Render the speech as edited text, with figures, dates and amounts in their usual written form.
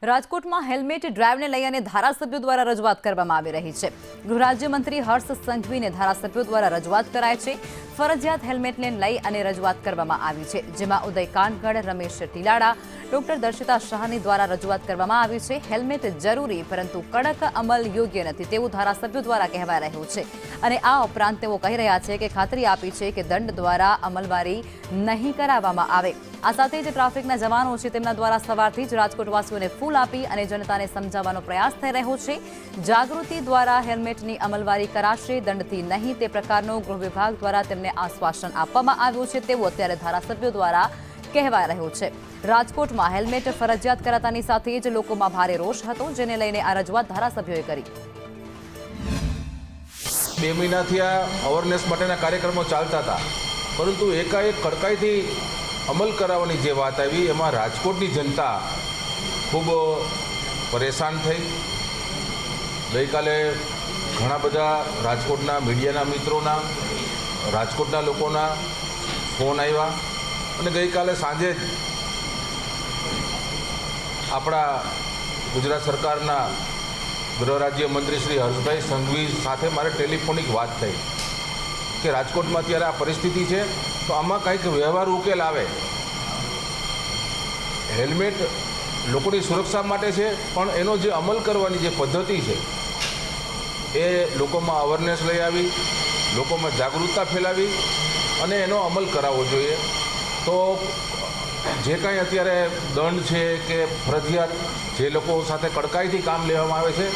રાજકોટમાં હેલ્મેટ ડ્રાઈવને લઈ અને ધારાસભ્યો દ્વારા રજૂઆત કરવામાં આવી રહી છે। ગૃહ રાજ્યમંત્રી હર્ષ સંઘવીને ધારાસભ્યો દ્વારા રજૂઆત કરાઈ છે। ફરજિયાત હેલ્મેટને લઈ અને રજૂઆત કરવામાં આવી છે, જેમાં ઉદય કાનગડ, રમેશ ટીલાડા, ડોક્ટર દર્શિતા શાહની દ્વારા રજૂઆત કરવામાં આવી છે। હેલ્મેટ જરૂરી પરંતુ કડક અમલ યોગ્ય નથી તેવું ધારાસભ્યો દ્વારા કહેવાઈ રહ્યું છે અને આ ઉપરાંત તેઓ કહી રહ્યા છે કે ખાતરી આપી છે કે દંડ દ્વારા અમલવારી નહીં કરાવવામાં આવે। આ સાથે જ ટ્રાફિકના જવાનો છે તેમના દ્વારા સવારથી જ રાજકોટવાસીઓને ફૂલ આપી અને જનતાને સમજાવવાનો પ્રયાસ થઈ રહ્યો છે। જાગૃતિ દ્વારા હેલ્મેટની અમલવારી કરાશે, દંડથી નહીં તે પ્રકારનો ગૃહ વિભાગ દ્વારા તેમને આશ્વાસન આપવામાં આવ્યું છે તેવું અત્યારે ધારાસભ્યો દ્વારા કહેવાઈ રહ્યું છે। રાજકોટમાં હેલ્મેટ ફરજિયાત કરાતાની સાથે જ લોકોમાં ભારે રોષ હતો, જેને લઈને આ રજૂઆત ધારાસભ્યોએ કરી। 2 મહિનાથી આ અવેરનેસ માટેના કાર્યક્રમો ચાલતા હતા, પરંતુ એકાએક કડકાઈથી અમલ કરાવવાની જે વાત આવી એમાં રાજકોટની જનતા ખૂબ પરેશાન થઈ। ગઈકાલે ઘણા બધા રાજકોટના મીડિયાના મિત્રોના, રાજકોટના લોકોના ફોન આવ્યા અને ગઈકાલે સાંજે જ આપણા ગુજરાત સરકારના ગૃહ રાજ્યમંત્રી શ્રી હર્ષભાઈ સંઘવી સાથે મારે ટેલિફોનિક વાત થઈ કે રાજકોટમાં અત્યારે આ પરિસ્થિતિ છે તો આમાં કંઈક વ્યવહારુ ઉકેલ આવે। હેલ્મેટ લોકોની સુરક્ષા માટે છે, પણ એનો જે અમલ કરવાની જે પદ્ધતિ છે એ લોકોમાં અવેરનેસ લઈ આવી, લોકોમાં જાગૃતતા ફેલાવી અને એનો અમલ કરાવવો જોઈએ। તો જે કાંઈ અત્યારે દંડ છે કે ફરજિયાત જે લોકો સાથે કડકાઈથી કામ લેવામાં આવે છે